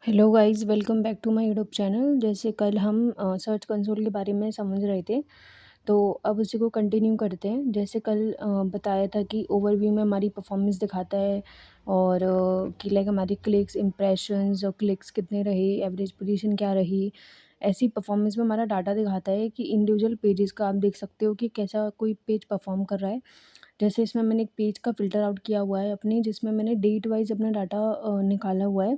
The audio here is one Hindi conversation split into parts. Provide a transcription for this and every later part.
Hello guys, welcome back to my YouTube channel. जैसे कल हम सर्च कंसोल के बारे में समझ रहे थे, तो अब उसी को कंटिन्यू करते हैं। जैसे कल बताया था कि ओवरव्यू में हमारी परफॉर्मेंस दिखाता है और कि लाइक हमारी क्लिक्स, इम्प्रेशंस और क्लिक्स कितने रहे, एवरेज पोजीशन क्या रही। ऐसी परफॉर्मेंस में हमारा डाटा दिखाता है कि इंडिविजुअल पेजेस का आप देख सकते हो कि कैसा कोई पेज परफॉर्म कर रहा है। जैसे इसमें मैंने एक पेज का फ़िल्टर आउट किया हुआ है अपनी, जिसमें मैंने डेट वाइज़ अपना डाटा निकाला हुआ है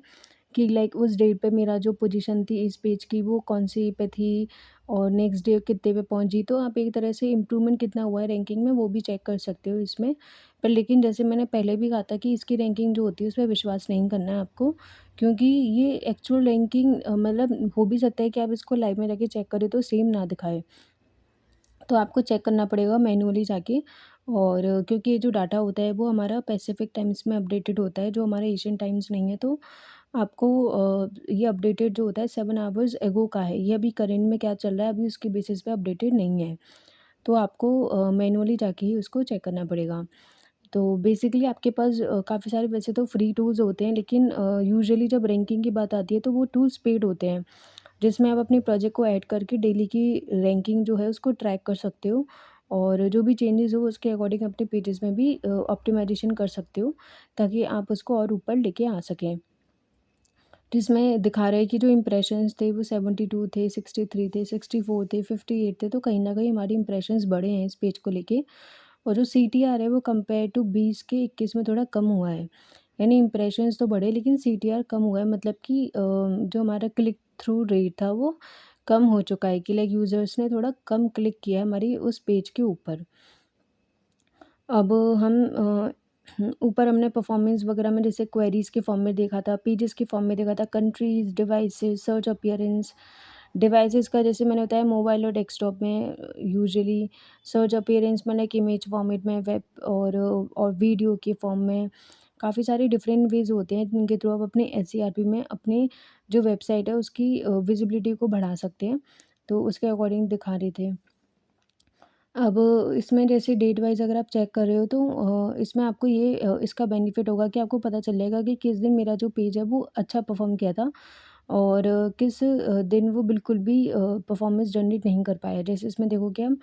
कि लाइक उस डेट पे मेरा जो पोजीशन थी इस पेज की वो कौन-सी पे थी और नेक्स्ट डे कितने पे पहुँची। तो आप एक तरह से इम्प्रूवमेंट कितना हुआ है रैंकिंग में वो भी चेक कर सकते हो इसमें। पर लेकिन जैसे मैंने पहले भी कहा था कि इसकी रैंकिंग जो होती है उस पे विश्वास नहीं करना है आपको, क्योंकि ये एक्चुअल रैंकिंग मतलब हो भी सकता है कि आप इसको लाइव में जाके चेक करें तो सेम ना दिखाए। तो आपको चेक करना पड़ेगा मैन्युअली जाके। और क्योंकि ये जो डाटा होता है वो हमारा पैसिफिक टाइम्स में अपडेटेड होता है, जो हमारा एशियन टाइम्स नहीं है। तो आपको ये अपडेटेड जो होता है 7 आवर्स एगो का है, ये अभी करंट में क्या चल रहा है अभी उसके बेसिस पे अपडेटेड नहीं है। तो आपको मैनुअली जाके ही उसको चेक करना पड़ेगा। तो बेसिकली आपके पास काफ़ी सारे वैसे तो फ्री टूल्स होते हैं, लेकिन यूजुअली जब रैंकिंग की बात आती है तो वो टूल्स पेड होते हैं, जिसमें आप अपने प्रोजेक्ट को ऐड करके डेली की रैंकिंग जो है उसको ट्रैक कर सकते हो और जो भी चेंजेस हो उसके अकॉर्डिंग अपने पेजेस में भी ऑप्टिमाइजेशन कर सकते हो, ताकि आप उसको और ऊपर लेके आ सकें। जिसमें दिखा रहा है कि जो इम्प्रेशंस थे वो 72 थे, 63 थे, 64 थे, 58 थे। तो कहीं न कहीं हमारी इम्प्रेशंस बढ़े हैं इस पेज को लेके। और जो सीटीआर है वो कंपेयर टू 20 के 21 में थोड़ा कम हुआ है। यानी इम्प्रेशंस तो बढ़े लेकिन सीटीआर कम हुआ है, मतलब कि जो हमारा क्लिक थ्रू रेट था वो कम हो चुका है कि लाइक यूज़र्स ने थोड़ा कम क्लिक किया है हमारी उस पेज के ऊपर। अब हम ऊपर हमने परफॉर्मेंस वगैरह में जैसे क्वेरीज़ के फॉर्म में देखा था, पेजेस के फॉर्म में देखा था, countries, devices, search appearance. Devices का जैसे मैंने बताया मोबाइल और डेस्कटॉप में यूजुअली। सर्च अपीयरेंस मैंने एक इमेज फॉर्मेट में, वेब और वीडियो के फॉर्म में। काफ़ी सारे डिफरेंट वेज़ होते हैं जिनके थ्रू आप अपने एसईआरपी में अपनी जो वेबसाइट है उसकी विजिबिलिटी को बढ़ा सकते हैं। तो उसके अकॉर्डिंग दिखा रहे थे। अब इसमें जैसे डेट वाइज़ अगर आप चेक कर रहे हो तो इसमें आपको ये इसका बेनिफिट होगा कि आपको पता चल जाएगा कि किस दिन मेरा जो पेज है वो अच्छा परफ़ॉर्म किया था और किस दिन वो बिल्कुल भी परफ़ॉर्मेंस जनरेट नहीं कर पाया। जैसे इसमें देखोगे हम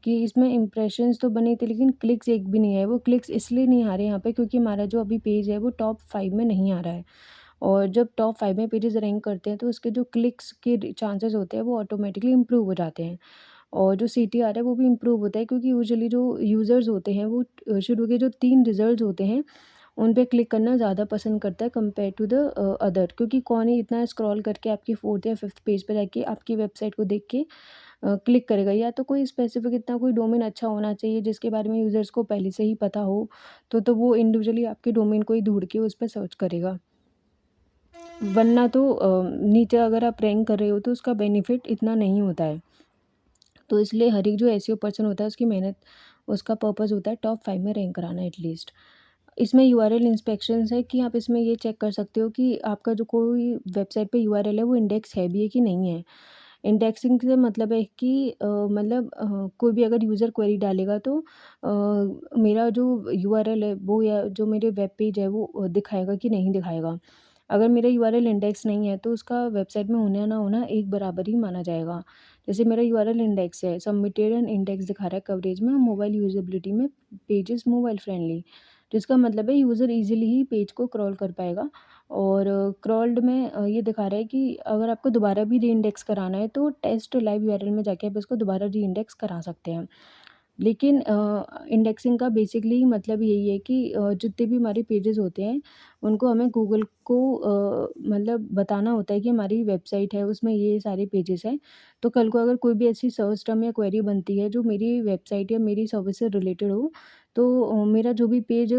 कि इसमें इम्प्रेशंस तो बने थे लेकिन क्लिक्स एक भी नहीं आए। वो क्लिक्स इसलिए नहीं आ रहे यहाँ पे क्योंकि हमारा जो अभी पेज है वो टॉप 5 में नहीं आ रहा है। और जब टॉप 5 में पेजेज़ रैंक करते हैं तो उसके जो क्लिक्स के चांसेस होते हैं वो ऑटोमेटिकली इम्प्रूव हो जाते हैं। और जो सीटीआर है वो भी इम्प्रूव होता है क्योंकि यूजुअली जो यूज़र्स होते हैं वो शुरू के जो 3 रिज़ल्ट्स होते हैं उन पे क्लिक करना ज़्यादा पसंद करता है कंपेयर टू द अदर, क्योंकि कौन ही इतना स्क्रॉल करके आपकी 4th या 5th पेज पे जाके आपकी वेबसाइट को देख के क्लिक करेगा। या तो कोई स्पेसिफिक इतना कोई डोमेन अच्छा होना चाहिए जिसके बारे में यूज़र्स को पहले से ही पता हो, तो वो इंडिविजुअली आपके डोमेन को ही ढूँढ के उस पे सर्च करेगा। वरना तो नीचे अगर आप रैंक कर रहे हो तो उसका बेनिफिट इतना नहीं होता है। तो इसलिए हर एक जो एसईओ पर्सन होता है उसकी मेहनत, उसका पर्पस होता है टॉप 5 में रैंक कराना एटलीस्ट। इसमें यूआरएल इंस्पेक्शंस है कि आप इसमें ये चेक कर सकते हो कि आपका जो कोई वेबसाइट पे यूआरएल है वो इंडेक्स है भी है कि नहीं है। इंडेक्सिंग से मतलब है कि मतलब कोई भी अगर यूज़र क्वेरी डालेगा तो मेरा जो यूआरएल है वो या जो मेरे वेब पेज है वो दिखाएगा कि नहीं दिखाएगा। अगर मेरा यूआरएल इंडेक्स नहीं है तो उसका वेबसाइट में होना ना होना एक बराबर ही माना जाएगा। जैसे मेरा यूआरएल इंडेक्स है, सबमिटेड एंड इंडेक्स दिखा रहा है कवरेज में, मोबाइल यूजेबिलिटी में पेजेस मोबाइल फ्रेंडली, जिसका मतलब है यूज़र ईज़िली ही पेज को क्रॉल कर पाएगा। और क्रॉल्ड में ये दिखा रहा है कि अगर आपको दोबारा भी रीइंडेक्स कराना है तो टेस्ट लाइव यूआरएल में जाके आप इसको दोबारा रीइंडेक्स करा सकते हैं। लेकिन इंडेक्सिंग का बेसिकली मतलब यही है कि जितने भी हमारे पेजेस होते हैं उनको हमें गूगल को मतलब बताना होता है कि हमारी वेबसाइट है उसमें ये सारे पेजेस हैं। तो कल को अगर कोई भी ऐसी सर्च टर्म या क्वेरी बनती है जो मेरी वेबसाइट या मेरी सर्विस से रिलेटेड हो, तो मेरा जो भी पेज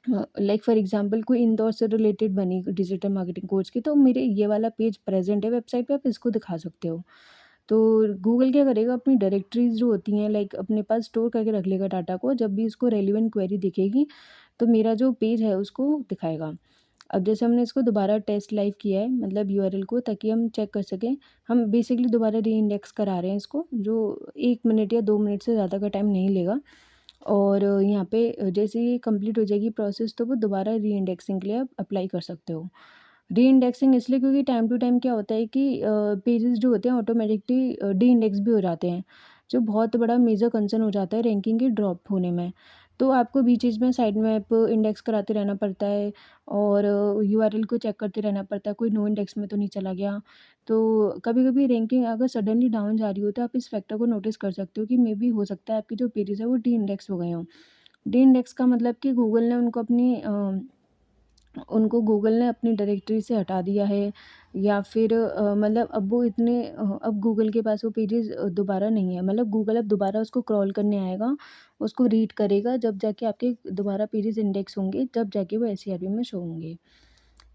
लाइक फॉर एग्जांपल कोई इंदौर से रिलेटेड बनी डिजिटल मार्केटिंग कोर्स की, तो मेरे ये वाला पेज प्रेजेंट है वेबसाइट पे, आप इसको दिखा सकते हो। तो गूगल क्या करेगा, अपनी डायरेक्टरीज जो होती हैं लाइक अपने पास स्टोर करके रख लेगा डाटा को, जब भी उसको रेलिवेंट क्वेरी दिखेगी तो मेरा जो पेज है उसको दिखाएगा। अब जैसे हमने इसको दोबारा टेस्ट लाइव किया है मतलब यूआरएल को, ताकि हम चेक कर सकें। हम बेसिकली दोबारा री इंडेक्स करा रहे हैं इसको, जो 1 मिनट या 2 मिनट से ज़्यादा का टाइम नहीं लेगा। और यहाँ पे जैसे ये कंप्लीट हो जाएगी प्रोसेस तो वो दोबारा री इंडेक्सिंग के लिए आप अप्लाई कर सकते हो। री इंडेक्सिंग इसलिए क्योंकि टाइम टू टाइम क्या होता है कि पेजेस जो होते हैं ऑटोमेटिकली डी इंडेक्स भी हो जाते हैं, जो बहुत बड़ा मेजर कंसर्न हो जाता है रैंकिंग के ड्रॉप होने में। तो आपको बीच बीच में साइड मैप इंडेक्स कराते रहना पड़ता है और यूआरएल को चेक करते रहना पड़ता है, कोई नो इंडेक्स में तो नहीं चला गया। तो कभी कभी रैंकिंग अगर सडनली डाउन जा रही हो तो आप इस फैक्टर को नोटिस कर सकते हो कि मे बी हो सकता है आपके जो पेजेस है वो डी इंडेक्स हो गए हों। डी इंडेक्स का मतलब कि गूगल ने उनको गूगल ने अपनी डायरेक्टरी से हटा दिया है, या फिर मतलब अब वो अब गूगल के पास वो पेजेस दोबारा नहीं है, मतलब गूगल अब दोबारा उसको क्रॉल करने आएगा, उसको रीड करेगा, जब जाके आपके दोबारा पेजेस इंडेक्स होंगे, तब जाके वो एसईआरबी में शो होंगे।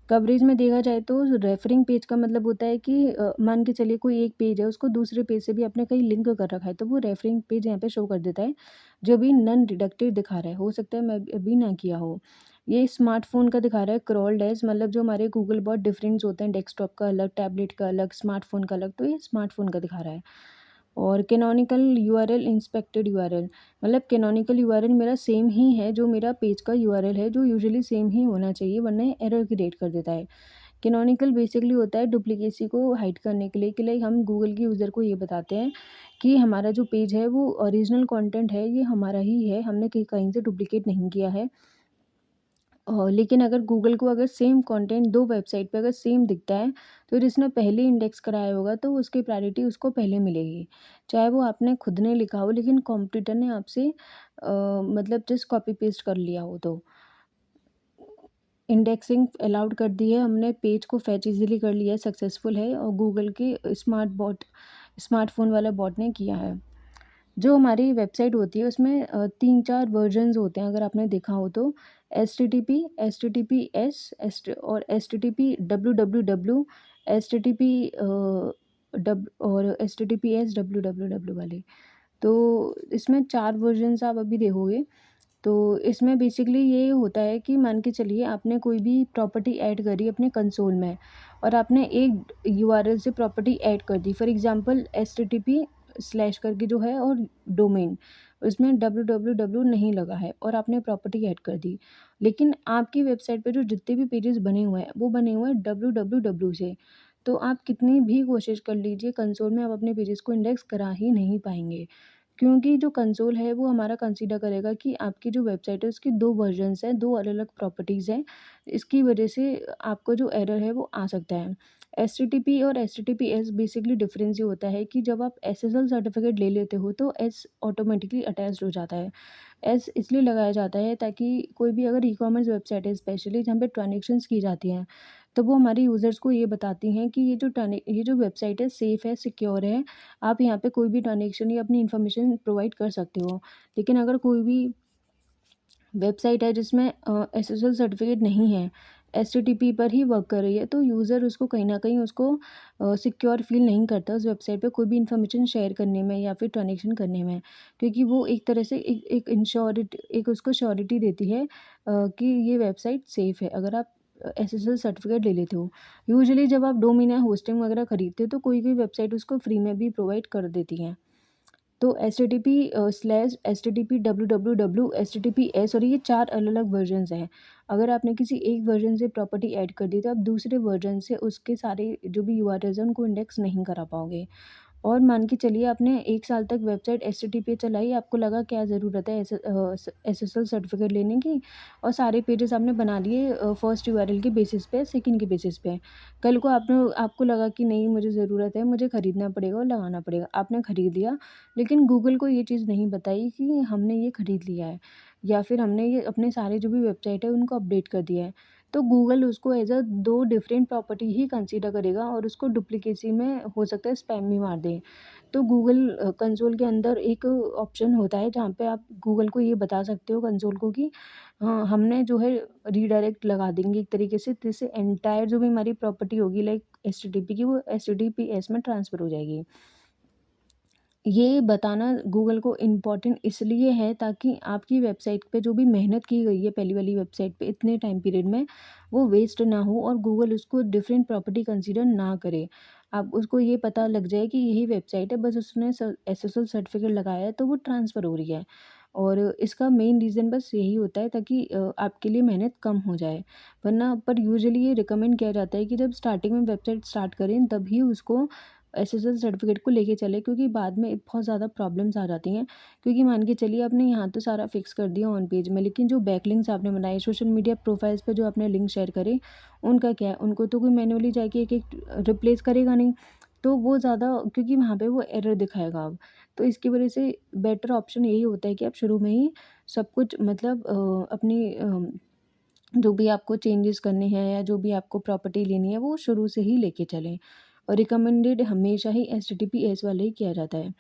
कवरेज में देखा जाए तो रेफरिंग पेज का मतलब होता है कि मान के चलिए कोई एक पेज है, उसको दूसरे पेज से भी आपने कहीं लिंक कर रखा है, तो वो रेफरिंग पेज यहाँ पे शो कर देता है, जो भी नन रिडक्टिव दिखा रहा है। हो सकता है मैं अभी ना किया हो। ये स्मार्टफोन का दिखा रहा है क्रॉल्ड एज, मतलब जो हमारे गूगल बहुत डिफरेंस होते हैं, डेस्कटॉप का अलग, टैबलेट का अलग, स्मार्टफोन का अलग, तो ये स्मार्टफोन का दिखा रहा है। और कैनोनिकल यूआरएल, इंस्पेक्टेड यूआरएल, मतलब कैनोनिकल यूआरएल मेरा सेम ही है जो मेरा पेज का यूआरएल है, जो यूजुअली सेम ही होना चाहिए, वरना एरर क्रिएट कर देता है। कैनोनिकल बेसिकली होता है डुप्लीकेसी को हाइड करने के लिए, कि लाइक हम गूगल के यूज़र को ये बताते हैं कि हमारा जो पेज है वो ओरिजिनल कंटेंट है, ये हमारा ही है, हमने कहीं कहीं से डुप्लीकेट नहीं किया है। लेकिन अगर गूगल को अगर सेम कंटेंट दो वेबसाइट पे अगर सेम दिखता है, तो जिसने पहले इंडेक्स कराया होगा तो उसकी प्रायोरिटी उसको पहले मिलेगी, चाहे वो आपने खुद ने लिखा हो लेकिन कॉम्पिटिटर ने आपसे मतलब जस्ट कॉपी पेस्ट कर लिया हो। तो इंडेक्सिंग अलाउड कर दी है हमने, पेज को फैच इजीली कर लिया है, सक्सेसफुल है, और गूगल के स्मार्टफोन वाला बॉट ने किया है। जो हमारी वेबसाइट होती है उसमें 3-4 वर्जन्स होते हैं, अगर आपने देखा हो तो। एचटीटीपी, एचटीटीपीएस, और एचटीटीपी डब्ल्यू, एचटीटीपी डब और एचटीटीपीएस डब्ल्यू वाले। तो इसमें 4 वर्जन्स आप अभी देखोगे। तो इसमें बेसिकली ये होता है कि मान के चलिए आपने कोई भी प्रॉपर्टी ऐड करी अपने कंसोल में, और आपने एक यूआरएल से प्रॉपर्टी ऐड कर दी, फॉर एग्जांपल एचटीटीपी स्लैश करके जो है, और डोमेन, उसमें www नहीं लगा है, और आपने प्रॉपर्टी ऐड कर दी, लेकिन आपकी वेबसाइट पे जो जितने भी पेजेस बने हुए हैं वो बने हुए हैं www से। तो आप कितनी भी कोशिश कर लीजिए, कंसोल में आप अपने पेजेस को इंडेक्स करा ही नहीं पाएंगे, क्योंकि जो कंसोल है वो हमारा कंसीडर करेगा कि आपकी जो वेबसाइट है उसकी 2 वर्जन्स हैं, 2 अलग-अलग प्रॉपर्टीज़ हैं। इसकी वजह से आपको जो एरर है वो आ सकता है। एचटीटीपी और एचटीटीपीएस बेसिकली डिफरेंस ये होता है कि जब आप एसएसएल सर्टिफिकेट ले लेते हो तो एस ऑटोमेटिकली अटैच्ड हो जाता है। एस इसलिए लगाया जाता है ताकि कोई भी अगर ई-कॉमर्स वेबसाइट है स्पेशली जहाँ पे ट्रांज़ैक्शंस की जाती हैं, तो वो हमारे यूज़र्स को ये बताती हैं कि ये जो वेबसाइट है सेफ़ है, सिक्योर है, आप यहाँ पे कोई भी ट्रांज़ैक्शन या अपनी इन्फॉर्मेशन प्रोवाइड कर सकते हो। लेकिन अगर कोई भी वेबसाइट है जिसमें एसएसएल सर्टिफिकेट नहीं है, एचटीटीपी पर ही वर्क कर रही है, तो यूज़र उसको कहीं न कहीं उसको सिक्योर फ़ील नहीं करता उस वेबसाइट पे कोई भी इन्फॉर्मेशन शेयर करने में या फिर ट्रांज़ैक्शन करने में। क्योंकि वो एक तरह से एक उसको श्योरिटी देती है कि ये वेबसाइट सेफ़ है, अगर आप एसएसएल सर्टिफिकेट ले लेते हो। यूजुअली जब आप डोमेन या होस्टिंग वगैरह खरीदते हो तो कोई-कोई वेबसाइट उसको फ्री में भी प्रोवाइड कर देती हैं। तो HTTP slash HTTP W, HTTPS, और ये 4 अलग-अलग वर्जन्स हैं। अगर आपने किसी एक वर्जन से प्रॉपर्टी ऐड कर दी तो आप दूसरे वर्जन से उसके सारे जो भी यूआरएल्स हैं उनको इंडेक्स नहीं करा पाओगे। और मान के चलिए आपने 1 साल तक वेबसाइट एचटीटीपी चलाई, आपको लगा क्या ज़रूरत है एसएसएल सर्टिफिकेट लेने की, और सारे पेजेस आपने बना लिए फर्स्ट यूआरएल के बेसिस पे, सेकंड के बेसिस पे। कल को आपको लगा कि नहीं मुझे ज़रूरत है, मुझे खरीदना पड़ेगा और लगाना पड़ेगा। आपने खरीद लिया, लेकिन गूगल को ये चीज़ नहीं बताई कि हमने ये खरीद लिया है, या फिर हमने ये अपने सारे जो भी वेबसाइट है उनको अपडेट कर दिया है। तो गूगल उसको एज़ 2 डिफरेंट प्रॉपर्टी ही कंसीडर करेगा, और उसको डुप्लीकेसी में हो सकता है स्पैम भी मार दे। तो गूगल कंसोल के अंदर एक ऑप्शन होता है जहाँ पे आप गूगल को ये बता सकते हो कंसोल को कि हाँ, हमने जो है रीडायरेक्ट लगा देंगे एक तरीके से, जिससे एंटायर जो भी हमारी प्रॉपर्टी होगी लाइक एचटीटीपी की, वो एचटीटीपीएस में ट्रांसफ़र हो जाएगी। ये बताना गूगल को इम्पोर्टेंट इसलिए है ताकि आपकी वेबसाइट पे जो भी मेहनत की गई है पहली वाली वेबसाइट पे इतने टाइम पीरियड में, वो वेस्ट ना हो, और गूगल उसको डिफरेंट प्रॉपर्टी कंसीडर ना करे। आप उसको ये पता लग जाए कि यही वेबसाइट है, बस उसने एसएसएल सर्टिफिकेट लगाया है तो वो ट्रांसफ़र हो रही है। और इसका मेन रीज़न बस यही होता है ताकि आपके लिए मेहनत कम हो जाए। वरना पर यूजुअली ये रिकमेंड किया जाता है कि जब स्टार्टिंग में वेबसाइट स्टार्ट करें तभी उसको एसएसएल सर्टिफ़िकेट को लेके चलें, क्योंकि बाद में बहुत ज़्यादा प्रॉब्लम्स आ जाती हैं। क्योंकि मान के चलिए आपने यहाँ तो सारा फिक्स कर दिया ऑन पेज में, लेकिन जो बैकलिंक्स आपने बनाए सोशल मीडिया प्रोफाइल्स पे जो आपने लिंक शेयर करे, उनका क्या है? उनको तो कोई मैन्युअली जाके एक-एक रिप्लेस करेगा नहीं। तो वो ज़्यादा, क्योंकि वहाँ पे वो एरर दिखाएगा अब। तो इसकी वजह से बेटर ऑप्शन यही होता है कि आप शुरू में ही सब कुछ मतलब अपनी जो भी आपको चेंजेस करने हैं या जो भी आपको प्रॉपर्टी लेनी है वो शुरू से ही लेके चलें। और रिकमेंडेड हमेशा ही एचटीटीपीएस वाले ही किया जाता है।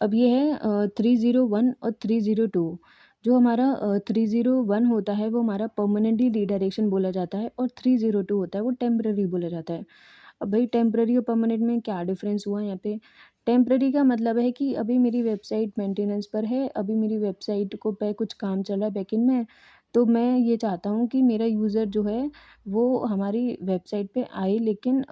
अब ये है 301 और 302। जो हमारा 301 होता है वो हमारा परमानेंटली रीडायरेक्शन बोला जाता है, और 302 होता है वो टेम्पररी बोला जाता है। अब भाई टेम्पररी और परमानेंट में क्या डिफरेंस हुआ यहाँ पे? टेम्पररी का मतलब है कि अभी मेरी वेबसाइट मेंटेनेंस पर है, अभी मेरी वेबसाइट को पे कुछ काम चल रहा है बैकएंड में, तो मैं ये चाहता हूँ कि मेरा यूज़र जो है वो हमारी वेबसाइट पे आए, लेकिन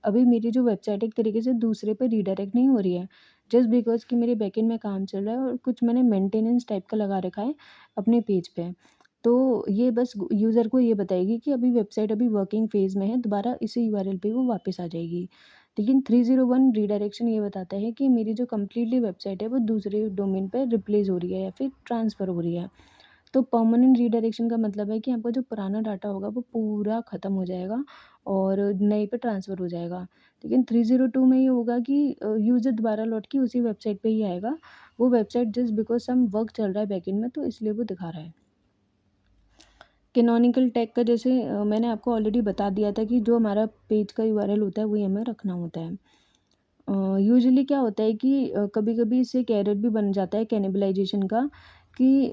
अभी मेरी जो वेबसाइट है एक तरीके से दूसरे पे रीडायरेक्ट नहीं हो रही है। जस्ट बिकॉज़ कि मेरे बैकएंड में काम चल रहा है और कुछ मैंने मेंटेनेंस टाइप का लगा रखा है अपने पेज पे। तो ये बस यूज़र को ये बताएगी कि अभी वेबसाइट अभी वर्किंग फ़ेज़ में है, दोबारा इसी यूआरएल पे वो वापस आ जाएगी। लेकिन 301 रीडायरेक्शन ये बताता है कि मेरी जो कंप्लीटली वेबसाइट है वो दूसरे डोमेन पे रिप्लेस हो रही है या फिर ट्रांसफ़र हो रही है। तो परमानेंट रीडायरेक्शन का मतलब है कि आपका जो पुराना डाटा होगा वो पूरा ख़त्म हो जाएगा और नए पे ट्रांसफ़र हो जाएगा। लेकिन 302 में ये होगा कि यूज़र दोबारा लौट के उसी वेबसाइट पे ही आएगा। वो website just because some work चल रहा है बैकएंड में, तो इसलिए वो दिखा रहा है। कैनोनिकल टैग का जैसे मैंने आपको ऑलरेडी बता दिया था कि जो हमारा पेज का यूआरएल होता है वही हमें रखना होता है। यूजुअली क्या होता है कि कभी-कभी इससे एक एरर भी बन जाता है कैनिबलाइज़ेशन का, कि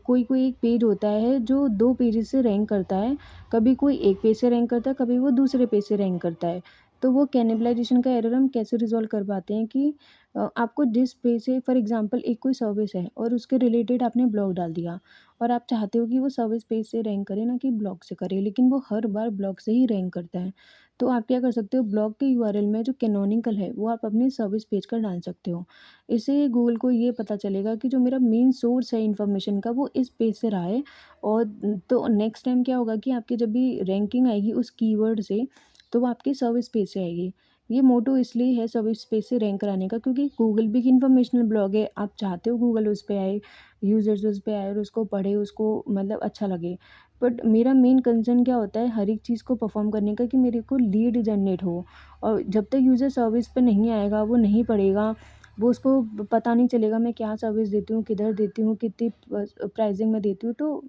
कोई-कोई एक पेज होता है जो 2 पेजेज़ से रैंक करता है। कभी कोई एक पेज से रैंक करता है, कभी वो दूसरे पेज से रैंक करता है। तो वो कैनिबलाइज़ेशन का एरर हम कैसे रिज़ॉल्व कर पाते हैं कि आपको जिस पेज से फॉर एग्ज़ाम्पल एक कोई सर्विस है और उसके रिलेटेड आपने ब्लॉग डाल दिया और आप चाहते हो कि वो सर्विस पेज से रैंक करे ना कि ब्लॉग से करे, लेकिन वो हर बार ब्लॉग से ही रैंक करता है। तो आप क्या कर सकते हो, ब्लॉग के यूआरएल में जो कैनोनिकल है वो आप अपने सर्विस पेज का डाल सकते हो। इससे गूगल को ये पता चलेगा कि जो मेरा मेन सोर्स है इन्फॉर्मेशन का वो इस पेज से रहा है। और तो नेक्स्ट टाइम क्या होगा कि आपकी जब भी रैंकिंग आएगी उस कीवर्ड से, तो वो आपके सर्विस पेज से आएगी। ये मोटो इसलिए है सर्विस पेज से रैंक कराने का, क्योंकि गूगल भी एक इन्फॉर्मेशनल ब्लॉग है। आप चाहते हो गूगल उस पे आए, यूज़र्स उस पे आए और उसको पढ़े, उसको मतलब अच्छा लगे। बट मेरा मेन कंसर्न क्या होता है हर एक चीज़ को परफ़ॉर्म करने का, कि मेरे को लीड जनरेट हो। और जब तक यूज़र सर्विस पे नहीं आएगा, वो नहीं पढ़ेगा, वो उसको पता नहीं चलेगा मैं क्या सर्विस देती हूँ, किधर देती हूँ, कितनी प्राइसिंग में देती हूँ, तो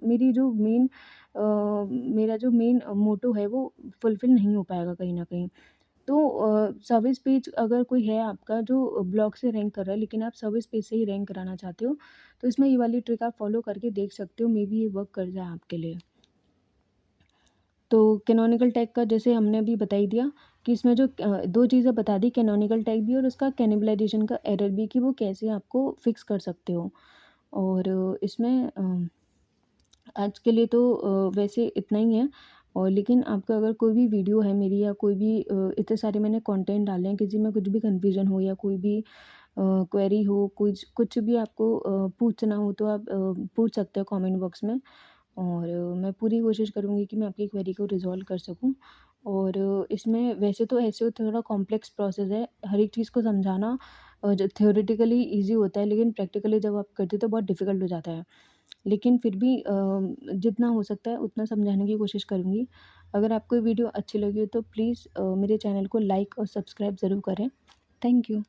मेरा जो मेन मोटो है वो फुलफ़िल नहीं हो पाएगा कहीं न कहीं। तो सर्विस पेज अगर कोई है आपका जो ब्लॉग से रैंक कर रहा है, लेकिन आप सर्विस पेज से ही रैंक कराना चाहते हो, तो इसमें ये वाली ट्रिक आप फ़ॉलो करके देख सकते हो, मे बी ये वर्क कर जाए आपके लिए। तो कैनोनिकल टैग का जैसे हमने अभी बता ही दिया कि इसमें जो 2 चीज़ें बता दी, कैनोनिकल टैग भी और उसका कैनिबलाइज़ेशन का एरर भी, कि वो कैसे आपको फ़िक्स कर सकते हो। और इसमें आज के लिए तो वैसे इतना ही है। और लेकिन आपका अगर कोई भी वीडियो है मेरी, या कोई भी इतने सारे मैंने कंटेंट डाले हैं, किसी में कुछ भी कन्फ्यूज़न हो या कोई भी क्वेरी हो, कुछ कुछ भी आपको पूछना हो, तो आप पूछ सकते हो कमेंट बॉक्स में। और मैं पूरी कोशिश करूँगी कि मैं आपकी क्वेरी को रिज़ॉल्व कर सकूँ। और इसमें वैसे तो एसईओ थोड़ा कॉम्प्लेक्स प्रोसेस है, हर एक चीज़ को समझाना जो थ्योरेटिकली ईज़ी होता है, लेकिन प्रैक्टिकली जब आप करते हो तो बहुत डिफ़िकल्ट हो जाता है। लेकिन फिर भी जितना हो सकता है उतना समझाने की कोशिश करूँगी। अगर आपको ये वीडियो अच्छी लगी हो तो प्लीज़ मेरे चैनल को लाइक और सब्सक्राइब ज़रूर करें। Thank you.